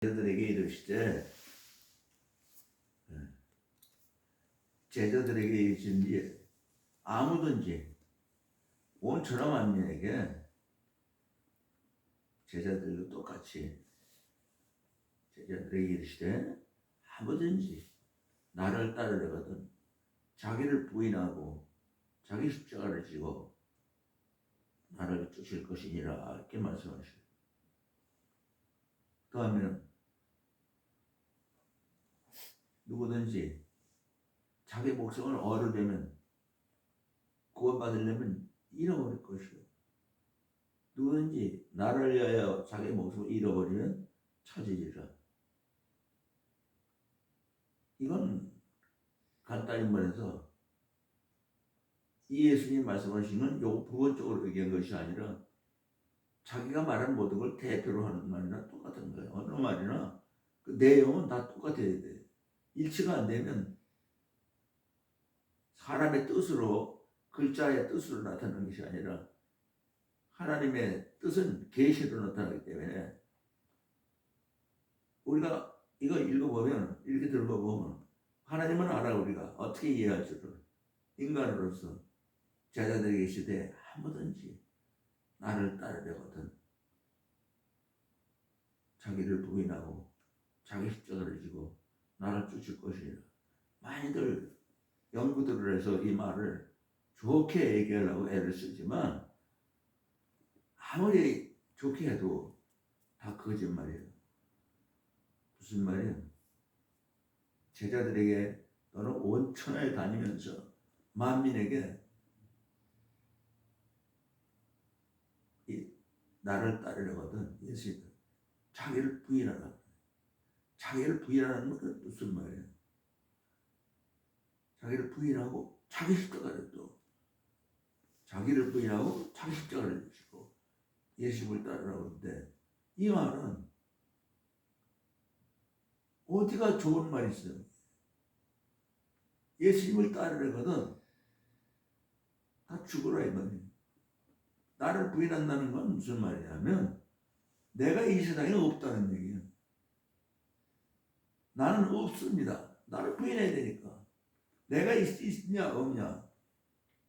제자들에게 이르시되 제자들에게 이르시니 아무든지 온 천하 만민에게 제자들도 똑같이 제자들에게 이르시되 아무든지 나를 따르려거든 자기를 부인하고 자기 십자가를 지고 나를 쫓을 것이니라 이렇게 말씀하시고 그 다음에는 누구든지 자기 목숨을 얻으려면 구원받으려면 잃어버릴 것이요 누구든지 나를 위하여 자기 목숨을 잃어버리면 찾으리라. 이건 간단히 말해서 이 예수님 말씀하시는 요 부분적으로 얘기한 것이 아니라 자기가 말한 모든 걸 대표로 하는 말이나 똑같은 거예요. 어느 말이나 그 내용은 다 똑같아야 돼. 일치가 안 되면 사람의 뜻으로 글자의 뜻으로 나타나는 것이 아니라 하나님의 뜻은 계시로 나타나기 때문에 우리가 이거 읽어보면 이렇게 들어보면 하나님은 알아. 우리가 어떻게 이해할 줄을 인간으로서 제자들에게 계시되 아무든지 나를 따르려거든 자기를 부인하고 자기 십자가를 지고 나를 쫓을 것이라. 많이들 연구들을 해서 이 말을 좋게 얘기하려고 애를 쓰지만 아무리 좋게 해도 다 거짓말이에요. 무슨 말이에요? 제자들에게 너는 온 천하에 다니면서 만민에게 나를 따르려거든 예수님 자기를 부인하라. 자기를 부인하는 것은 무슨 말이에요? 자기를 부인하고 자기 십자가를 또 자기를 부인하고 자기 십자가를 지고 예수님을 따르라고 하는데 이 말은 어디가 좋은 말이 있어요? 예수님을 따르려거든 다 죽으라 이 말이에요. 나를 부인한다는 건 무슨 말이냐면 내가 이 세상에 없다는 얘기예요. 나는 없습니다. 나를 부인해야 되니까. 내가 있냐 없냐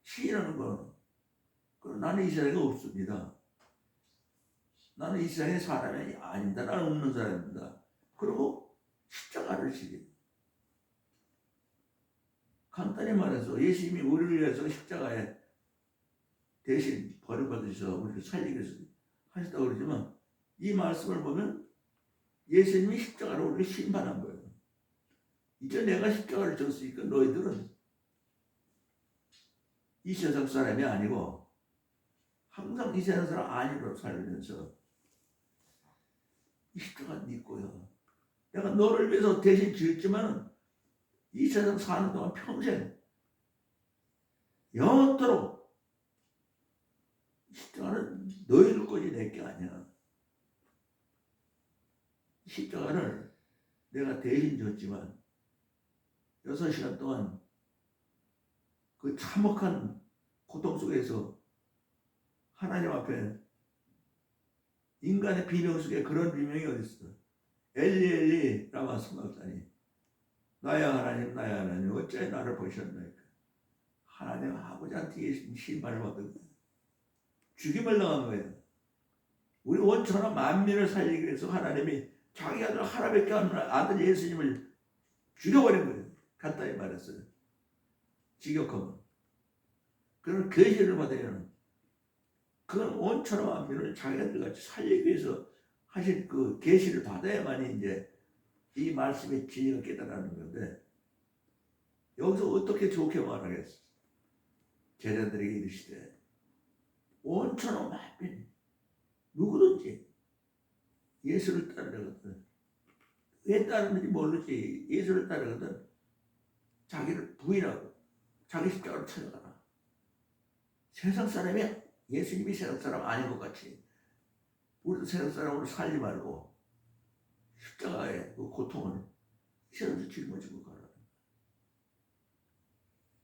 시인하는 거 나는 이 세상에 없습니다. 나는 이 세상의 사람이 아니다. 나는 없는 사람입니다. 그리고 십자가를 지게. 간단히 말해서 예수님이 우리를 위해서 십자가에 대신 버림받으셔서 우리를 살리기 위해서 하셨다고 그러지만 이 말씀을 보면 예수님이 십자가로 우리를 심판한 거예요. 이제 내가 십자가를 졌으니까 너희들은 이 세상 사람이 아니고 항상 이 세상 사람 아니로 살면서 이 십자가 네 거야. 내가 너를 위해서 대신 지었지만 이 세상 사는 동안 평생 영원토록 십자가는 너희들 거지 내 게 아니야. 십자가를 내가 대신 졌지만 6시간 동안 그 참혹한 고통 속에서 하나님 앞에 인간의 비명 속에 그런 비명이 어디 있어? 엘리 엘리 라마 스막다니 나야 하나님 나야 하나님 어째 나를 보셨나이까. 하나님 아버지한테 심판을 받은 거예요. 죽임을 당한 거예요. 우리 온 천하 만민을 살리기 위해서 하나님이 자기 아들 하나밖에 없는 아들 예수님을 죽여버린 거예요. 간단히 말했어요. 직역하면. 그런 계시를 받아야 그건 온 천하 만민을 자기 아들같이 살리기 위해서 하신 그 계시를 받아야만이 이제 이 말씀의 진리가 깨달아는 건데 여기서 어떻게 좋게 말하겠어? 제자들에게 이르시되 온 천하 만민 누구든지 예수를 따르거든 왜 따르는지 모르지 예수를 따르거든 자기를 부인하고 자기 십자가를 찾아가라. 세상 사람이 예수님이 세상 사람 아닌 것 같이 우리도 세상 사람으로 살지 말고 십자가의 그 고통을 세상에서 짊어지고 가라.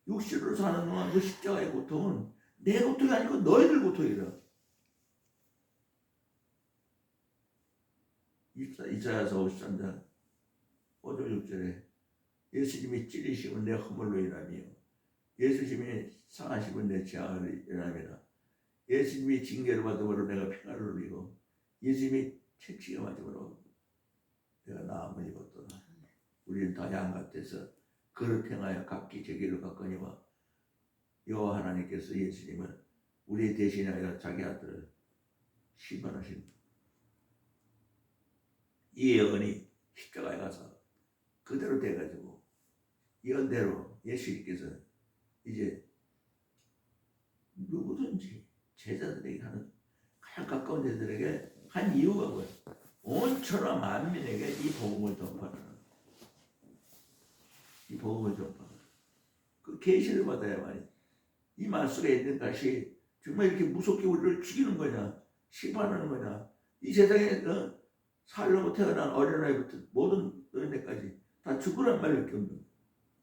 육신으로 사는 동안 그 십자가의 고통은 내 고통이 아니고 너희들 고통이라. 24 이사야서 53장 5절 6절에 예수님이 찔리심은 내 허물로 인하며 예수님이 상하심은 내 죄악으로 인하며 예수님이 징계를 받음으로 내가 평안을 누리고 예수님이 채찍을 맞음으로 내가 나음을 입었도다. 우리는 다 양 같아서 그릇 행하여 각기 제기를 갖거니와 여호와 하나님께서 예수님은 우리 대신하여 자기 아들을 심판하십니다. 이 예언이 십자가에 가서 그대로 돼가지고 예언대로 예수님께서 이제 누구든지 제자들에게 하는 가장 가까운 제자들에게 한 이유가 뭐예요? 온 천하 만민에게 이 복음을 전파하는, 이 복음을 전파하는 그 계시를 받아야만이 이 말씀에 있는 것이 정말 이렇게 무섭게 우리를 죽이는 거냐, 심판하는 거냐, 이 세상에 살려고 태어난 어린아이부터 모든 어린애까지 다 죽으란 말밖에 없는 거예요.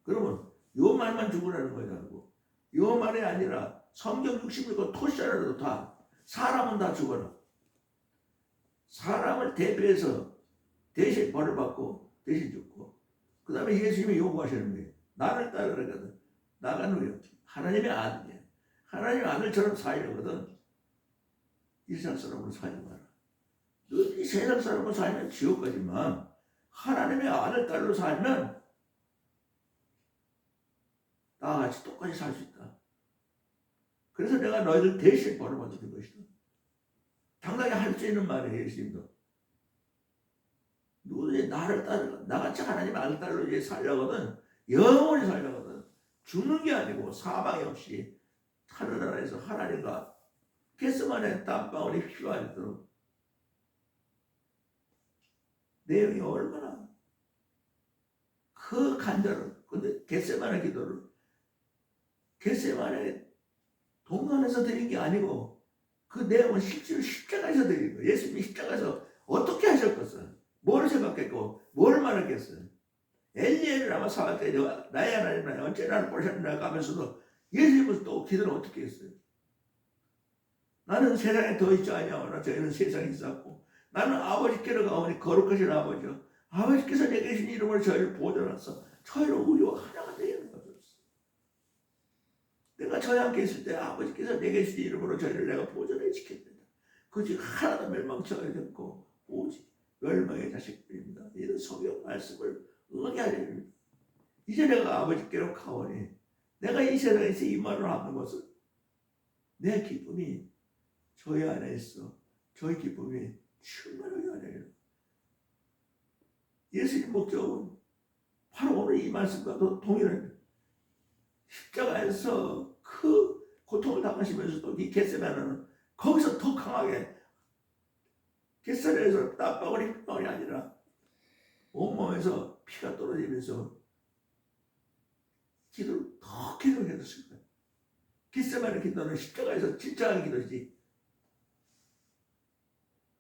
그러면 요 말만 죽으라는 거냐고. 요 말이 아니라 성경 66권 토시라도 다 사람은 다 죽어라. 사람을 대표해서 대신 벌을 받고 대신 죽고, 그 다음에 예수님이 요구하시는 거예요. 나를 따르거든. 나가 누구요? 하나님의 아들이야. 하나님의 아들처럼 살려거든. 이 세상 사람으로 살지 마라. 너 이 세상 사람으로 살면 지옥 가지만 하나님의 아들 딸로 살면 나와 같이 똑같이 살 수 있다. 그래서 내가 너희들 대신 벌을 받는 것이다. 당당히 할 수 있는 말이에요. 예수님도 누구든지 나를 따르고 나같이 하나님의 아들 딸로 이제 살려거든, 영원히 살려거든, 죽는 게 아니고 사망이 없이 하늘나라에서 하나님과 겟세마네 땀방울이 휘발리도록. 내용이 얼마나 그 간절을, 근데 겟세마네 기도를 겟세마네 동산에서 드린 게 아니고 그 내용은 실제로 십자가에서 드린 거예요. 예수님이 십자가에서 어떻게 하셨겠어요? 뭘 생각했고 뭘 말했겠어요? 엘리엘을 아마 사할 때 나의 하나님 나의 언제 나를 보셨나 하면서도 예수님은 또 기도를 어떻게 했어요? 나는 세상에 더 있지 아니하오나 저희는 세상에 있었고 나는 아버지께로 가오니 거룩하신 아버지요 아버지께서 내게 주신 이름으로 저희를 보존하사 저희를 우리와 하나가 되게 하셨습니다. 내가 저희 함께 있을 때 아버지께서 내게 주신 이름으로 저희를 내가 보존해 지켰습니다. 그중 하나도 멸망치 않고 오직 멸망의 자식들입니다. 이런 성경 말씀을 의뢰하려는, 이제 내가 아버지께로 가오니 내가 이 세상에서 이 말을 하는 것은 내 기쁨이 저희 안에 있어 저희 기쁨이 충만하게 하려는 예수님 목적은 바로 오늘 이 말씀과도 동일합니다. 십자가에서 그 고통을 당하시면서도 이 겟세마네는 거기서 더 강하게, 겟세마네에서 땀방울이 핏방울이 아니라 온몸에서 피가 떨어지면서 기도를 더 계속했을 거예요. 겟세마네 기도는 십자가에서 진짜한 기도지.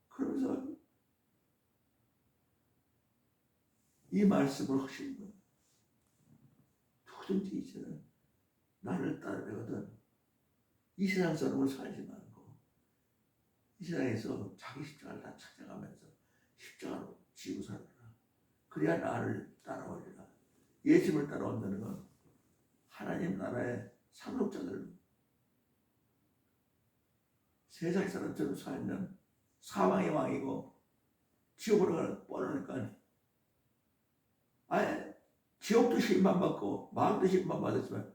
그러면서 이 말씀을 하시는 거예요. 누구든지 이제는 나를 따르거든 이 세상 사람을 살지 말고 이 세상에서 자기 십자가를 다 찾아가면서 십자가로 지고 살아라. 그래야 나를 따라오리라. 예수님을 따라온다는 건 하나님 나라의 상속자들, 세상 사람처럼 살면 사망의 왕이고 지옥으로 가는 뻔하니까 아예 지옥도 심판받고 마음도 심판받았지만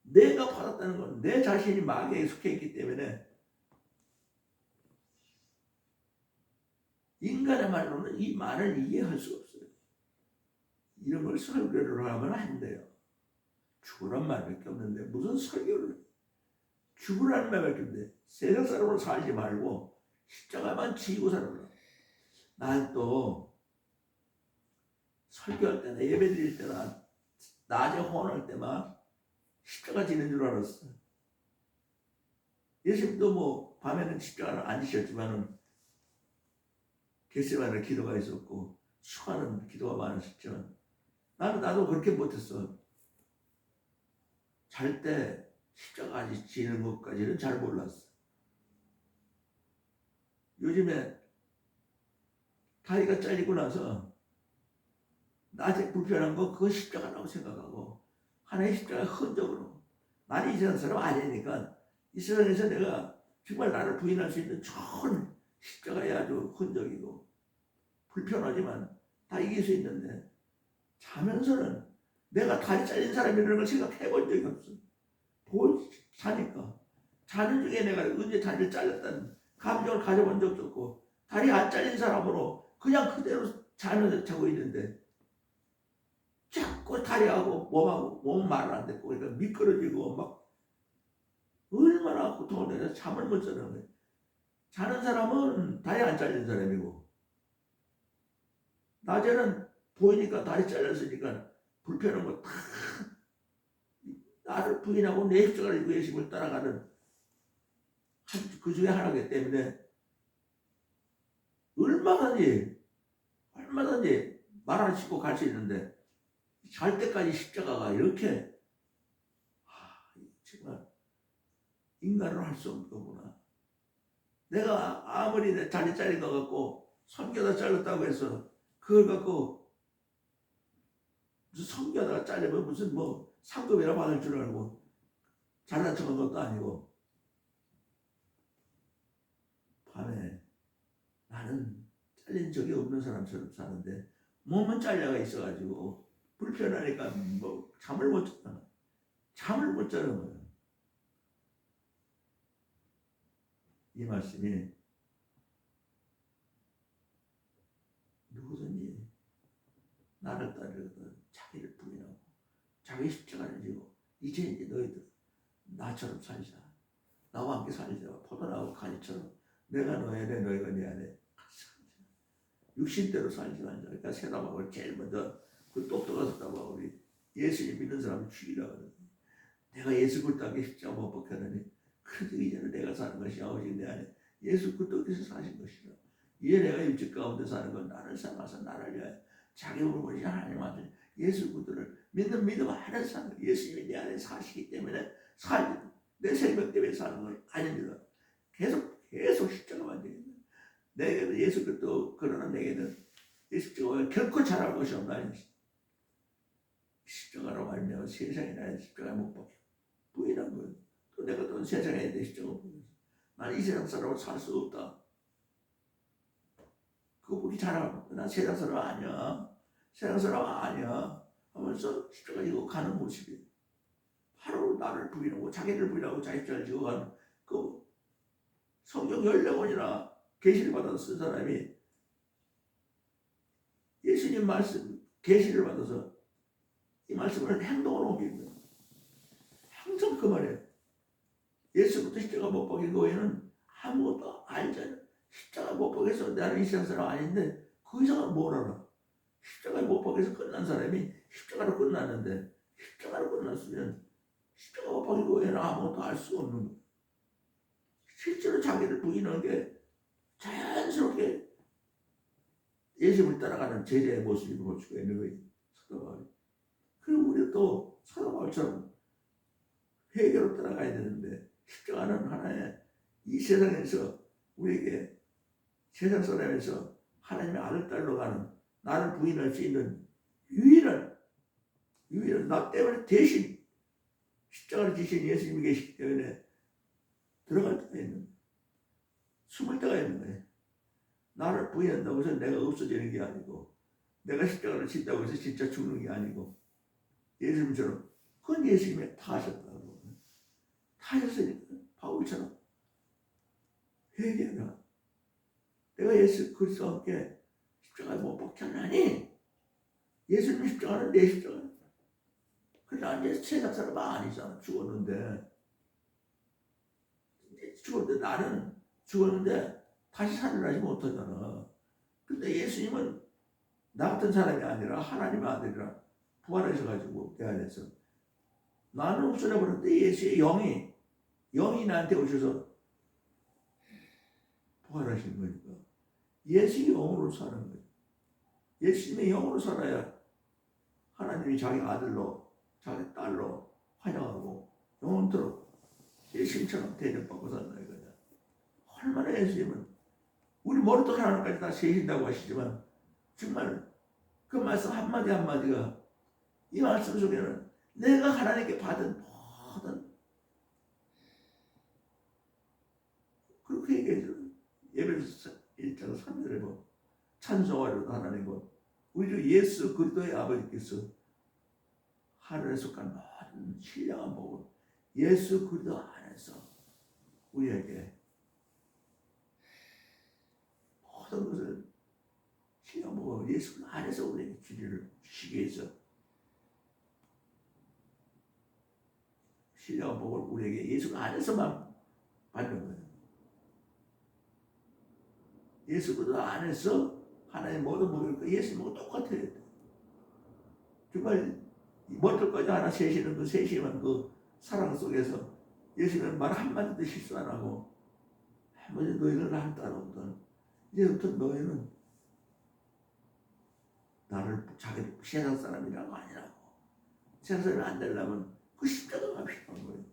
내가 받았다는 건 내 자신이 마귀에 속해 있기 때문에 인간의 말로는 이 말을 이해할 수 없어요. 이런 걸 설교를 하면 안 돼요. 죽으란 말밖에 없는데 무슨 설교를, 죽으라는 말밖에 없는데 세상 사람으로 살지 말고 십자가만 지고 살아라. 난 또 설교할 때나 예배 드릴 때나 낮에 호언할 때만 십자가 지는 줄 알았어. 예수님도 뭐 밤에는 십자가를 안 지셨지만은 겟세마네 기도가 있었고 수많은 기도가 많으셨지만 나도 그렇게 못했어. 잘 때 십자가 지는 것까지는 잘 몰랐어. 요즘에 다리가 잘리고 나서 낮에 불편한 거 그거 십자가라고 생각하고 하나의 십자가 흔적으로 나는 이 세상 사람 아니니까 이 세상에서 내가 정말 나를 부인할 수 있는 좋은 십자가의 아주 흔적이고 불편하지만 다 이길 수 있는데 자면서는 내가 다리 잘린 사람이라는 걸 생각해 본 적이 없어. 자니까 자는 중에 내가 언제 다리를 잘렸다는 감정을 가져본 적도 없고 다리 안 잘린 사람으로 그냥 그대로 자고 있는데 자꾸 다리하고 몸은 말을 안 듣고 그러니까 미끄러지고 막 얼마나 고통을 내서 잠을 못 자는 거예요. 자는 사람은 다리 안 잘린 사람이고 낮에는 보이니까 다리 잘렸으니까 불편한 거 다 나를 부인하고 내 십자가를 예수님을 따라가는 그 중에 하나이기 때문에 얼마든지 말 안 싣고 갈 수 있는데 잘 때까지 십자가가 이렇게 정말 인간으로 할 수 없는 거구나. 내가 아무리 내 다리 잘린 것 같고 성겨다 잘랐다고 해서 그걸 갖고 무슨 성겨다가 잘리면 무슨 뭐 상급이라 받을 줄 알고 잘난 척한 것도 아니고 밤에 나는 잘린 적이 없는 사람처럼 사는데 몸은 잘려가 있어가지고 불편하니까 뭐 잠을 못 자는 거예요. 이 말씀이 누구든지 나를 따르거든 자기를 부인하고 자기 십자가를 지고 이제 너희들 나처럼 살자. 나와 함께 살자. 포도나무 가지처럼 내가 너의 안에 너희가 내 안에 같이 살자. 육신대로 살지 말자. 그러니까 세다방을 제일 먼저 그 똑똑한 세다방울이 예수님 믿는 사람을 죽이라 그러거든. 내가 예수 그리스도에게 십자가 못 박혔느니 그래도 이제는 내가 사는 것이 아버지 내 안에 예수 그리스도께서 사신 것이라. 이제 내가 육적 가운데 사는 건 나를 삼아서 나를 위하여 자기 몸을 하나님 아들 예수 그리스도를 믿는 믿음 안에 사는 예수님이 내 안에 사시기 때문에 살지 내 생명 때문에 사는 건 아닙니다. 계속 십자가만 되겠네. 내게는 예수 그리스도 그러나 내게는 이 십자가가 결코 잘할 것이 없나니 십자가로 말미암아 세상에 나의 십자가에 못 박혀 부인한 거예요. 또 내가 또 세상에 내 십자가 못 박혀 나는 이 세상 사람으로 살 수 없다. 그거 보기 잘하고 난 세상 사람 아니야. 세상 사람 아니야 하면서 십자가 지고 가는 모습이 바로 나를 부인하고 자기를 부인하고 자기 십자가를 지고 가는 그 성경 14권이나 계시를 받아서 쓴 사람이 예수님 말씀 계시를 받아서 이 말씀을 행동으로 옮긴 거예요. 항상 그 말이에요. 예수부터 십자가 못 박힌 거 외에는 아무것도 알잖아요. 십자가 못 박혀서 나는 이 세상 사람 아닌데 그 이상은 뭘 알아. 십자가 못 박혀서 끝난 사람이 십자가로 끝났는데 십자가로 끝났으면 십자가 못 박힌 거 외에는 아무것도 알 수 없는 거예요. 실제로 자기를 부인하는 게 자연스럽게 예수님을 따라가는 제자의 모습을 볼 수가 있는 거예요. 사도 바울이. 그리고 우리도 또 사도 바울처럼 회개로 따라가야 되는데 십자가는 하나의 이 세상에서 우리에게 세상 사람에서 하나님의 아들 딸로 가는 나를 부인할 수 있는 유일한 나 때문에 대신 십자가를 지신 예수님이 계시기 때문에 들어갈 때가 있는 숨을 때가 있는 거예요. 나를 부인한다고 해서 내가 없어지는 게 아니고 내가 십자가를 진다고 해서 진짜 죽는 게 아니고 예수님처럼 그건 예수님이 다 하셨다고 다 하셨으니까 바울처럼 회개하라. 내가 예수 그리스도와 함께 십자가에 못 박혔나니 예수님 십자가는 내 십자가. 그러나 이제 세상 사람 아니잖아. 죽었는데 나는 죽었는데 다시 살아나지 못하잖아. 근데 예수님은 나 같은 사람이 아니라 하나님의 아들이라 부활하셔가지고 내 안에서 나는 없어져 버렸는데 예수의 영이 나한테 오셔서 부활하신 거니까 예수의 영으로 사는 거예요. 예수님의 영으로 살아야 하나님이 자기 아들로 자기 딸로 환영하고 영원토록 예수님처럼 대접받고 산다 이거냐. 얼마나 예수님은 우리 머리부터 하나님까지 다 세신다고 하시지만 정말 그 말씀 한마디 한마디가 이 말씀 속에는 내가 하나님께 받은 모든 그렇게 얘기해줘. 예배에서 1장 3절에 뭐 찬송하려도 하나님은 우리 주 예수 그리스도의 아버지께서 하늘에 속한 모든 신령한 복을 예수 그리스도 안에서 우리에게 모든 것을 신령한 복을 예수 안에서 우리에게 주시기 위해서 신령한 복을 우리에게 예수 안에서만 받는 거예요. 예수 그리스도 안에서 하나님 모든 복을 예수님하고 똑같아요. 정말 머리끝까지 하나 세시는 그 세심한 그 사랑 속에서 예수님은 말 한마디도 실수 안 하고 한마디 너희는 나를 따라오던 이제부터 너희는 나를 자기 세상 사람이라고 아니라고. 세상 사람이 안 되려면 그 십자가가 필요한 거예요.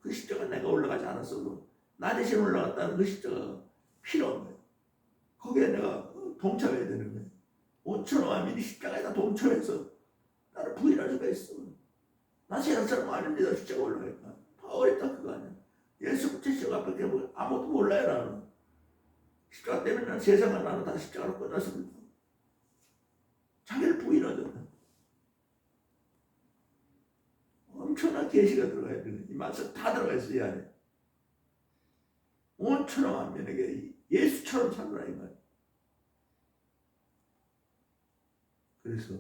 그 십자가 내가 올라가지 않았어도 나 대신 올라갔다는 그 십자가가 필요한 거예요. 거기에 내가 동참해야 되는 거예요. 온천한 만민이 십자가에다 동참해서 나를 부인할 수가 있어. 나 세상 사람 아닙니다. 십자가 올라가니까. 다 어렵다 그거 아니야. 예수 십자가 밖에 아무것도 몰라요 나는. 십자가 때문에 난 세상을 나는 다 십자가로 끝났습니다. 자기를 부인하잖아. 엄청난 계시가 들어가야 되는 이 말씀 다 들어가 있어 이 안에. 온천한 만민에게 예수처럼 살아라 이 말. 그래서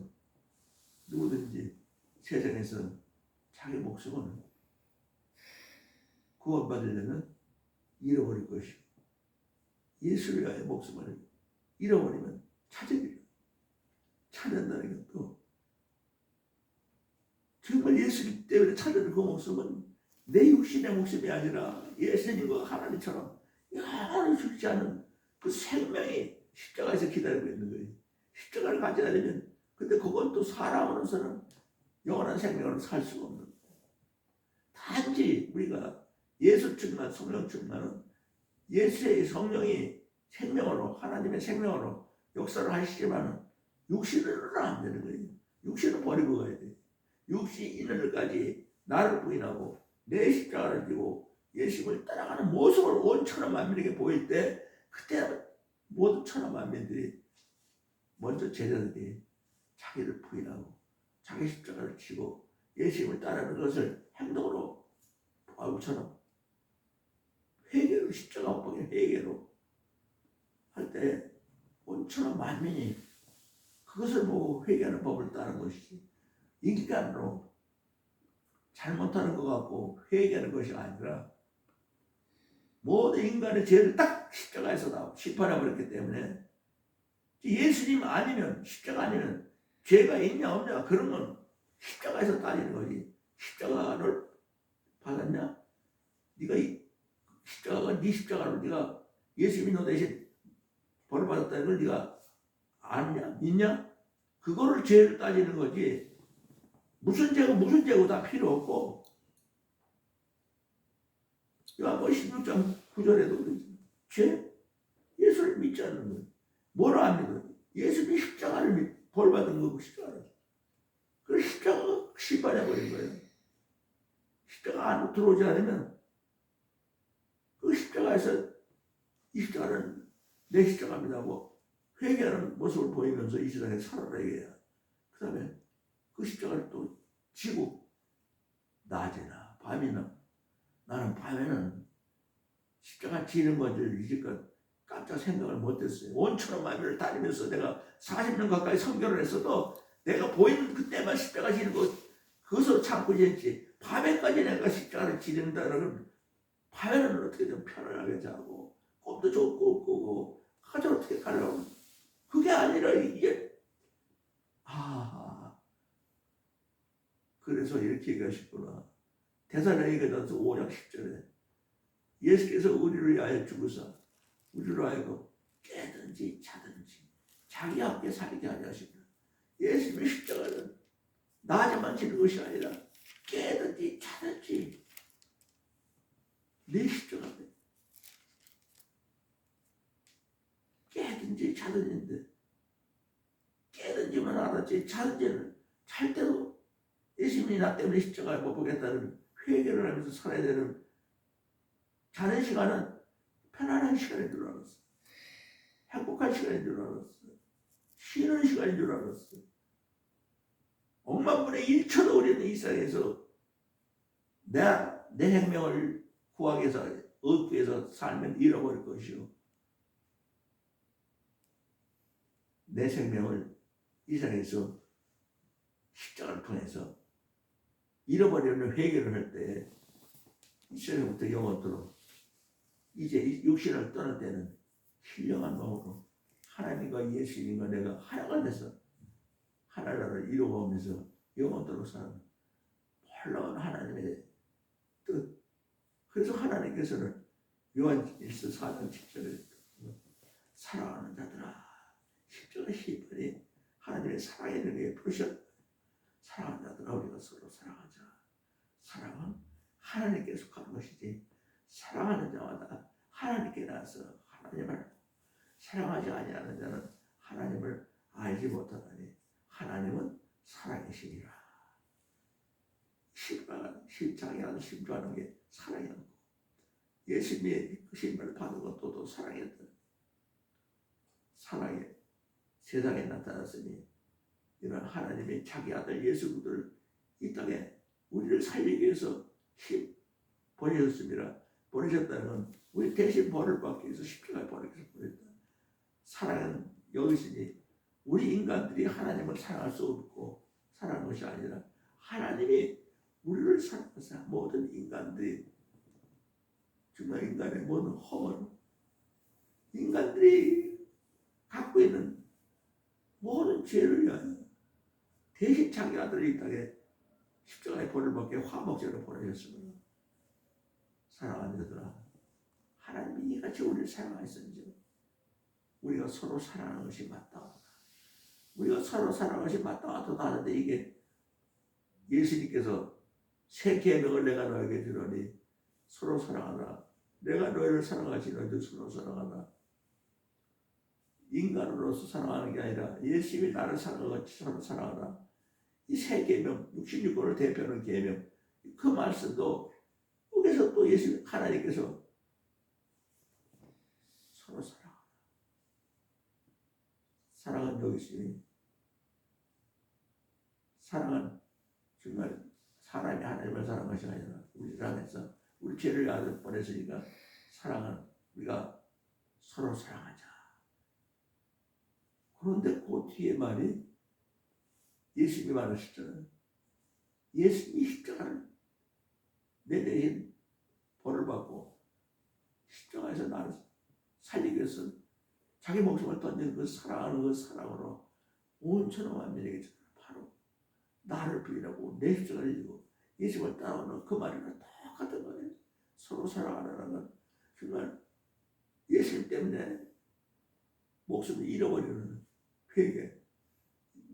누구든지 세상에서 자기 목숨을 구원받으려면 잃어버릴 것이고 예수를 위하여 목숨을 잃어버리면 찾으리라. 찾는다는 것도 정말 예수 때문에 찾는 그 목숨은 내 육신의 목숨이 아니라 예수님과 하나님처럼 영원히 죽지 않은 그 생명이 십자가에서 기다리고 있는 거예요. 십자가를 가져야 되면 근데 그건 또 사람으로서는 영원한 생명으로 살 수가 없는 거예요. 단지 우리가 예수 충만, 성령 충만은 예수의 성령이 생명으로 하나님의 생명으로 역사를 하시지만 육신으로는 안 되는 거예요. 육신을 버리고 가야 돼요. 육신이 있는 것까지 나를 부인하고 내 십자가를 지고 예수님을 따라가는 모습을 온 천하 만민에게 보일 때 그때 모든 천하 만민들이 먼저 제자들이 자기를 부인하고 자기 십자가를 지고 예수님을 따르는 것을 행동으로 바울처럼 회개로 십자가 못 박힌 회개로 할 때 온천하 만민이 그것을 보고 회개하는 법을 따르는 것이지 인간으로 잘못하는 것 같고 회개하는 것이 아니라 모든 인간의 죄를 딱 십자가에서 다 심판해버렸기 때문에 예수님 아니면 십자가 아니면 죄가 있냐 없냐 그런 건 십자가에서 따지는 거지. 십자가를 받았냐? 네가 십자가가 네 십자가로 네가 예수님이 너 대신 벌을 받았다는 걸 네가 아느냐 믿냐? 그거를 죄를 따지는 거지. 무슨 죄고 다 필요 없고. 요한복음 16장 9절에도 그러지. 죄? 예수를 믿지 않는 거예요. 뭐라 합니까? 예수님이 십자가를 벌 받은 거고 십자가를. 그 십자가가 심판해버린 거예요. 십자가 안으로 들어오지 않으면 그 십자가에서 이 십자가는 내 십자가입니다 하고 회개하는 모습을 보이면서 이 세상에 살아라 이거야. 그 다음에 그 십자가를 또 지고 낮에나 밤이나 나는 밤에는 십자가 지는 것을 이제껏 깜짝 생각을 못했어요. 온천한 마음을 다니면서 내가 40년 가까이 선교를 했어도 내가 보이는 그때만 십자가 지는 것 그것으로 참고 지냈지. 밤에까지 내가 십자가를 지른다는 밤에는 어떻게 좀 편안하게 자고 꿈도 좋고 꾸고 가져 어떻게 가려고 그게 아니라 이게 그래서 이렇게 얘기하셨구나. 데살로니가전서 5장 10절에 예수께서 우리를 위하여 죽으사 우리로 하여금 깨든지 자든지 자기와 함께 살게 하려 하십니다. 예수님의 십자가는 낮에만 지는 것이 아니라 깨든지 자든지 내 십자가인데 알았지. 자는지는 잘 때도 예수님이 나 때문에 십자가에 못 보겠다는 회개를 하면서 살아야 되는 자는 시간은 편안한 시간인 줄 알았어. 행복한 시간인 줄 알았어. 쉬는 시간인 줄 알았어. 억만분의 1초도 우리는 이 세상에서 내 생명을 구하기 위해서 얻기 위해서 살면 잃어버릴 것이요. 내 생명을 이 세상에서 십자가를 통해서 잃어버리는 회개를 할 때 이 세상부터 영원토록 이제 육신을 떠날 때는 신령한 마음으로 하나님과 예수님과 내가 하나가 돼서 하나를 이루어가면서 영원토록 사는 놀라운 하나님의 뜻. 그래서 하나님께서는 요한일서 4장 7절에 사랑하는 자들아 십자가 시편이 하나님의 사랑의 능력에 부르셨다. 사랑하는 자들아 우리가 서로 사랑하자. 사랑은 하나님께 속하는 것이지 사랑하는 자마다 하나님께 나서 하나님을 사랑하지 아니하는 자는 하나님을 알지 못하다니 하나님은 사랑이시니라. 십자가에 심주하는 게 사랑이었고 예수님이 그 신발을 받은 것도 또 사랑이었다. 사랑이 세상에 나타났으니 이런 하나님이 자기 아들 예수 그리스도를 이 땅에 우리를 살리기 위해서 보내셨습니다. 보내셨다는 건 우리 대신 벌을 받기 위해서 십자가에 보냈다. 사랑은 여기 있으니 우리 인간들이 하나님을 사랑할 수 없고 사랑하는 것이 아니라 하나님이 우리를 사랑하사 모든 인간들이 정말 인간의 모든 허물 인간들이 갖고 있는 모든 죄를 위하여 대신 자기 아들을 이 땅에 십자가의 벌을 받게 화목제로 보내셨습니다. 사랑하는 자들아 하나님이 이같이 우리를 사랑하셨는지 우리가 서로 사랑하는 것이 마땅하다. 우리가 서로 사랑하는 것이 마땅하다 하는데 이게 예수님께서 새 계명을 내가 너에게 주노니 서로 사랑하라. 내가 너희를 사랑하지 너희도 서로 사랑하라. 인간으로서 사랑하는 게 아니라 예수님이 나를 사랑하같이 서로 사랑하라. 이 새 계명 66권을 대표하는 계명 그 말씀도 여기서 또 예수 하나님께서 서로 사랑하라. 사랑은 여기 있으니 사랑은 정말 사람이 하나님을 사랑하는 것이 아니라 우리를 안에서 우리 죄를 아들 보냈으니까 사랑은 우리가 서로 사랑하자. 그런데 그 뒤에 말이 예수님이 말하셨잖아요. 예수님이 십자가를 내 대신 벌을 받고 십자가에서 나를 살리기 위해서 자기 목숨을 던지는 그 사랑하는 그 사랑으로 온 천하 만민에게 바로 나를 부인하고 내 십자가를 지고 예수님을 따라오는 그 말이랑 똑같은 거예요. 서로 사랑하라는 건 정말 예수님 때문에 목숨을 잃어버리는 회개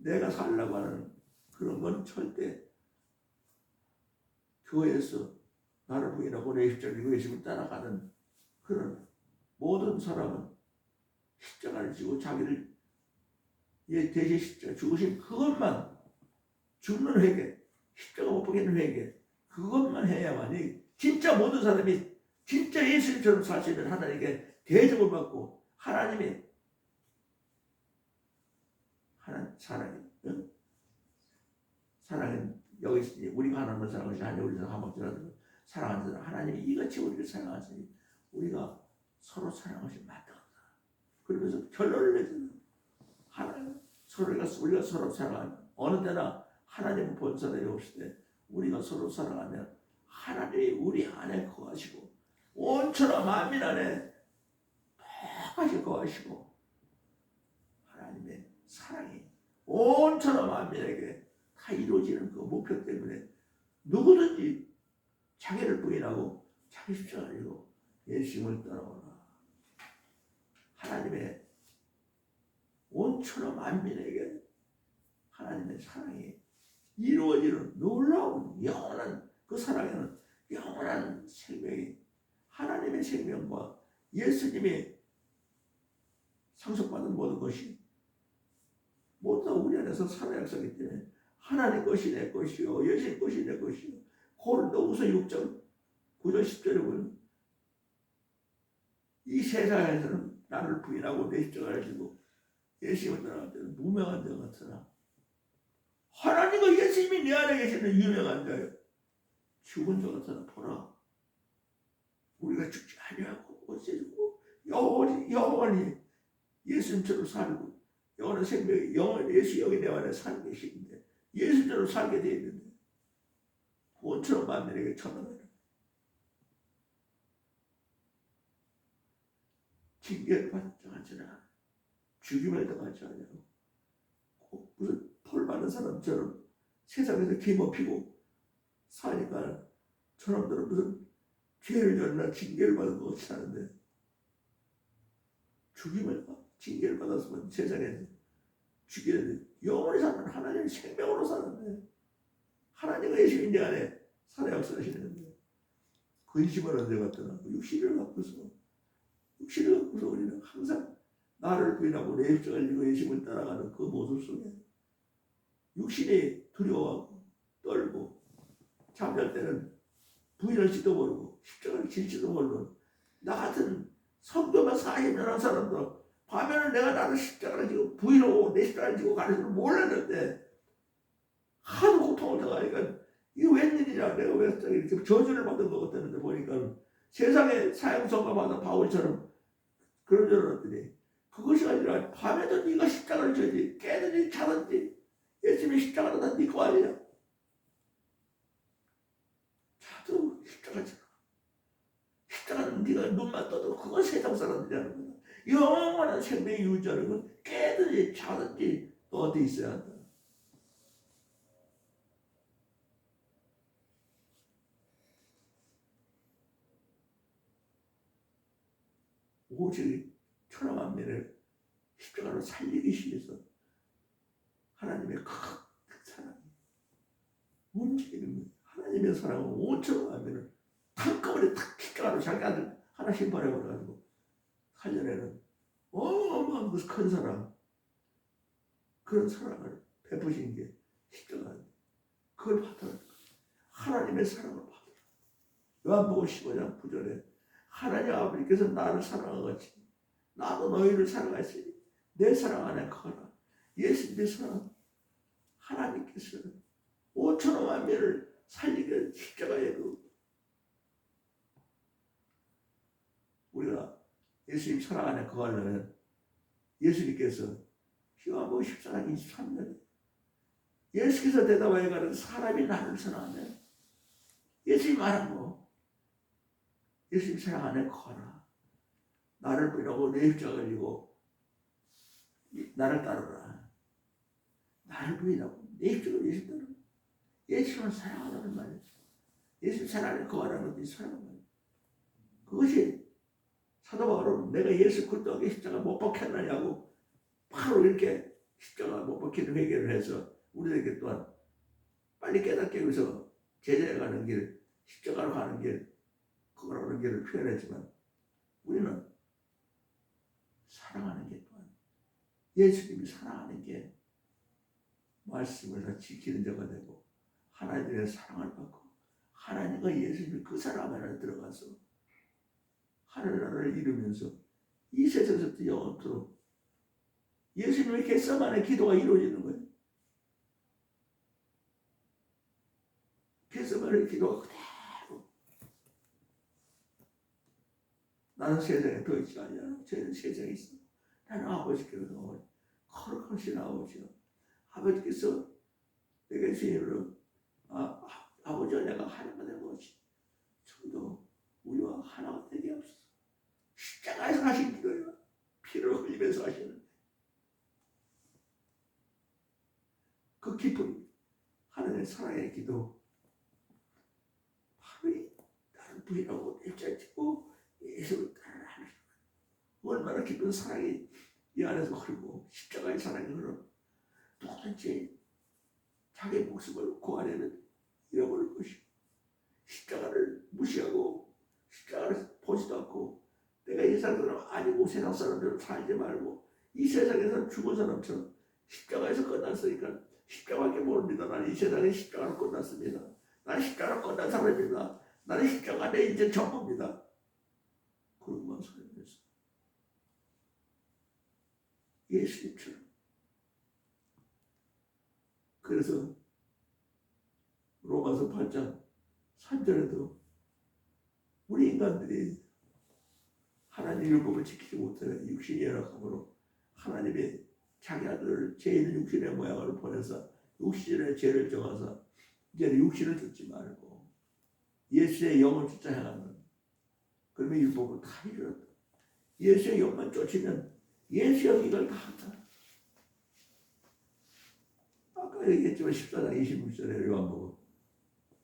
내가 살려고 하는 그런 건 절대 교회에서 나를 부인하고 내 십자가를 지고 예수님을 따라가는 그런 모든 사람은 십자가를 지고 자기를 대신 십자가 죽으신 그것만 죽는 회개 십자가 못 보겠는 회개 그것만 해야만이 진짜 모든 사람이 진짜 예수님처럼 사시는 하나님께 대접을 받고 하나님이 사랑이 응? 사랑은 여기 있으니 우리가 하나님을 사랑하는 것이 아니라 우리가 한번더라도 사랑하는 사람 하나님이 이같이 우리를 사랑하시니 우리가 서로 사랑하는 것이 마땅하다. 그러면서 결론을 내주는 하나님 우리가 서로 사랑하면 어느 때나 하나님은 본 사람이 없을 때 우리가 서로 사랑하면 하나님이 우리 안에 거하시고 온 천하 만민 안에 똑같이 거하시고 하나님의 사랑이 온 천하 만민에게 다 이루어지는 그 목표 때문에 누구든지 자기를 부인하고 자기 십자가를 지고 예수님을 따라오라. 하나님의 온 천하 만민에게 하나님의 사랑이 이루어지는 놀라운 영원한 그 사랑에는 영원한 생명이 하나님의 생명과 예수님이 상속받은 모든 것이 모두 다 우리 안에서 살아 역사하기 때문에 하나님 것이 내 것이요 예수님 것이 내 것이요. 고린도후서 6장 9절 10절에 보면 이 세상에서는 나를 부인하고 내 십자가를 지고 예수님을 따라갈 때는 무명한 자 같으나 하나님과 예수님이 내 안에 계시는 유명한 자요 죽은 자 같으나 보라 우리가 죽지 아니하고 어째주고 영원히 예수님처럼 살고 영원한 생명이 영원히 예수 여기 내 안에 살고 계시는데 예수처럼 살게 되어 있는데 구원처럼 만민에게 천하가 징계를 받지 않으나 죽임을 당하지 않냐고 무슨 털 많은 사람처럼 세상에서 기모피고 사니까 저놈들은 무슨 죄를 졌나 징계를 받은 것 같이 사는데 죽임을 징계를 받았으면 세상에서 죽이는데 영원히 사는 하나님의 생명으로 사는데 하나님과 예수님 내 안에 살아 역사하시는데 근심을 언제 갖더라 육신을 갖고서 우리는 항상 나를 부인하고 내 십자가를 지고 예수님을 따라가는 그 모습 속에 육신이 두려워하고 떨고 잠잘 때는 부인할지도 모르고 십자가를 질지도 모르는 나 같은 성도만 40년 한 사람도 밤에는 내가 나를 십자가를 지고 부인하고 내 십자가를 지고 가는 줄 몰랐는데 하도 고통을 당하니까 이게 웬일이냐 내가 왜 이렇게 저주를 받은 것 같았는데 보니까 세상에 사형선고 받은 바울처럼 그런 줄 알았더니 그것이 아니라 밤에도 네가 십자가를 져지 깨든지 자든지 예수님의 십자가는 다 네 거 아니야. 자도 십자가 져. 십자가는 네가 눈만 떠도 그건 세상 사람들이 하는 거다. 영원한 생명이 유지하는 건 깨든지 자든지 또 어디 있어야 한다. 오직 천하만민을 십자가로 살리기 위해서 하나님의 큰 사랑이 움직이는 거예요. 하나님의 사랑은 5천만민을 한꺼번에 탁 십자가로 자기 아들 하나씩 보내버려가지고 살려내는 어마어마한 그 큰 사랑 그런 사랑을 베푸신 게 십자가인데 그걸 받아라. 하나님의 사랑을 받아라. 요한복음 15장 9절에 하나님 아버지께서 나를 사랑하같이 나도 너희를 사랑하시니 내 사랑 안에 거하라. 예수님의 사랑 하나님께서 5천만 명을 살리게 십자가에 우리가 예수님 사랑 안에 거하려면 예수님께서 요한복음 14장 23절에 예수께서 대답하여 가라사대 사람이 나를 사랑하면 예수님 말하고 예수님 사랑 안에 거하라. 나를 부인하고 내 십자가를 지고 나를 따르라. 나를 부인하고 내 십자가를 예수 따르라. 예수를 사랑하라는 말이야. 예수 사랑 안에 거하라는 것이 사랑하는 말이야. 그것이 사도 바울은 내가 예수 그리스도에게 십자가 못 박혔느냐고 바로 이렇게 십자가 못 박히는 회개를 해서 우리에게 또한 빨리 깨닫게 위해서 제자에 가는 길, 십자가로 가는 길, 그거라는 길을 표현했지만 우리는 사랑하는 게 또한 예수님이 사랑하는 게 말씀을 다 지키는 자가 되고 하나님의 사랑을 받고 하나님과 예수님이 그 사랑 안에 들어가서 하늘나라를 이루면서 이 세상에서부터 영원토록 예수님의 겟세마네 기도가 이루어지는 거예요. 겟세마네 기도가 그대로 나는 세상에 더 있지 않냐. 저는 세상에 있어. 나는 아버지께서 나오니 거룩하신 아버지요. 아버지께서 내가 주님으로 아버지와 내가 하나가 된 것이 저도 우리와 하나가 되게 없어서 십자가에서 하신 기도예요. 피를 흘리면서 하시는 그 깊은 하나님의 사랑의 기도 바로 나를 부인하고 일자리 찍고 예수를 따르라. 얼마나 깊은 사랑이 이 안에서 흐르고 십자가의 사랑이 흐르고 누구든지 자기 목숨을 구하려면 잃어버릴 것이고 십자가를 무시하고 십자가를 보지도 않고 내가 이 사람 아니고 세상 사람들을 살지 말고 이 세상에서 죽은 사람처럼 십자가에서 끝났으니까 십자가밖에 모릅니다. 나는 이 세상에 십자가로 끝났습니다. 나는 십자가로 끝난 사람입니다. 나는 십자가 내 이제 전부입니다. 그런만 살면서 예수님처럼. 그래서 로마서 8장 3절에도 우리 인간들이 하나님 율법을 지키지 못해 육신이 열악함으로 하나님의 자기 아들을 죄인 육신의 모양으로 보내서 육신의 죄를 정하사 이제 육신을 듣지 말고 예수의 영을 쫓아 행하는, 그러면 율법을 다 이루었다. 예수의 영만 쫓으면 예수의 영이 이걸 다 한다. 아까 얘기했지만 14장 26절에 요한복음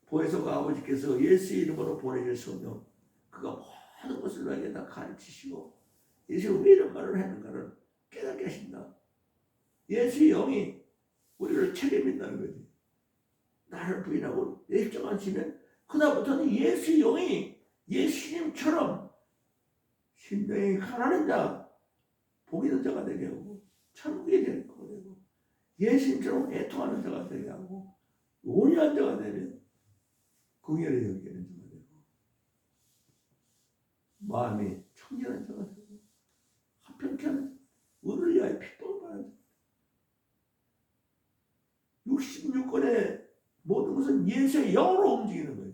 보혜사가 아버지께서 예수의 이름으로 보내실 성령 그가 모든 것을 너에게 다 가르치시고 예수가 왜 이런 말을 했는가를 깨닫게 하신다. 예수의 영이 우리를 책임진다는 거지. 나를 부인하고 내 십자가 지면 그다음부터는 예수의 영이 예수님처럼 심령이 가난한 자, 복 있는 자가 되게 하고 천국에 되게 되고 예수님처럼 애통하는 자가 되게 하고 온유한 자가 되면 긍휼히 여기는 자가 되고 마음이 청결한 자가 되고 합평케 하는 의를 위하여 핍박을 받는 66권의 모든 것은 예수의 영으로 움직이는 거예요.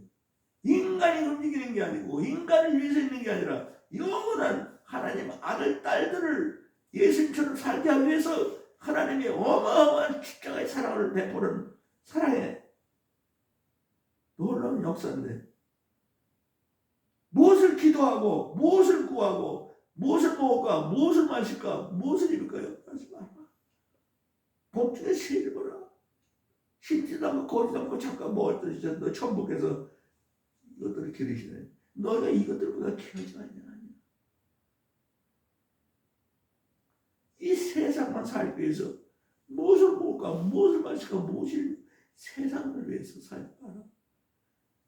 인간이 움직이는 게 아니고 인간을 위해서 있는 게 아니라 영원한 하나님 아들 딸들을 예수님처럼 살게 하기 위해서 하나님의 어마어마한 십자가의 사랑을 베푸는 사랑의 놀라운 역사인데 무엇을 기도하고 무엇을 구하고 무엇을 먹을까 무엇을 마실까 무엇을 입을까요? 하지 마라. 복중에 세일 보라. 심지도 않고 거지도 않고 잠깐 먹었더니 너 천국에서 이것들을 기르시네. 너가 이것들보다 귀하지 않냐. 이 세상만 살기 위해서 무엇을 먹을까 무엇을 마실까 무엇을 세상을 위해서 살지 마라.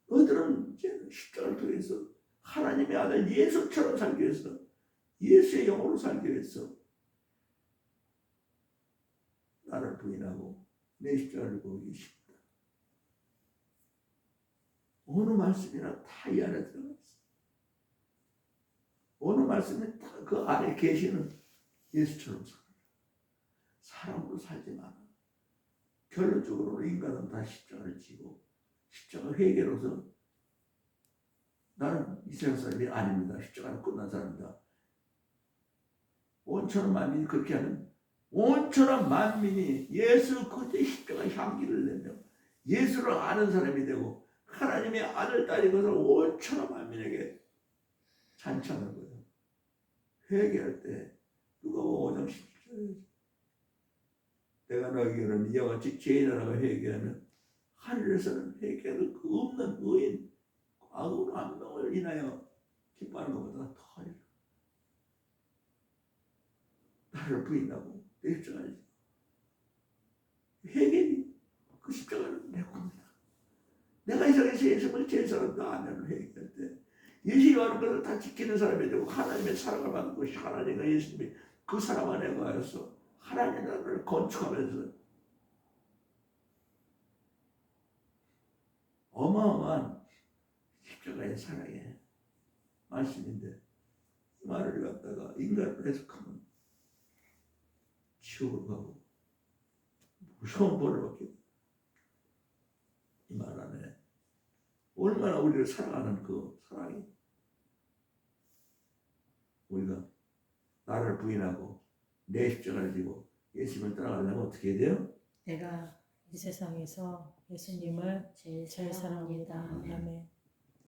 너희들은 이제 십자가를 통해서 하나님의 아들 예수처럼 살기 위해서 예수의 영으로 살기 위해서 나를 부인하고 내 십자가를 보기 쉽다. 어느 말씀이나 다 이 안에 들어가 있어. 어느 말씀이 다 그 안에 계시는 예수처럼 살아라. 사람으로 살지 마라. 결론적으로 인간은 다 십자가를 지고 십자가 회개로서 나는 이 세상 사람이 아닙니다. 십자가는 끝난 사람이다. 온천한 만민이 그렇게 하는 온천한 만민이 예수 그리스도의 십자가 향기를 내며 예수를 아는 사람이 되고 하나님의 아들 딸이 것을 온천한 만민에게 찬양하는 거예요. 회개할 때 누가 5장 17절에 내가 너에게는 이와 같이 죄인하라고 회개하면 하늘에서는 회개할 그 없는 의인 아무 한 명을 인하여 기뻐하는 것보다 더하리라. 나를 부인하고 내 십자가를 회개니 그 십자가는 내 겁니다. 내가 이 세상에서 예수를 제일 사랑한다 하면 회개할 때 예수의 하는 것을 다 지키는 사람이 되고 하나님의 사랑을 받는 것이 하나님과 예수님이 그 사랑 안에 거하여서 하나님의 나라를 건축하면서 어마어마한 십자가의 사랑의 말씀인데 이 말을 갖다가 인간으로 해석하면 지옥으로 가고 무서운 벌을 받게 됩니다. 이 말 안에 얼마나 우리를 사랑하는 그 사랑이 우리가 나를 부인하고 내 십자가를 지고 예수님을 따라가려면 어떻게 해야 돼요? 내가 이 세상에서 예수님을 제일 사랑합니다. 아멘.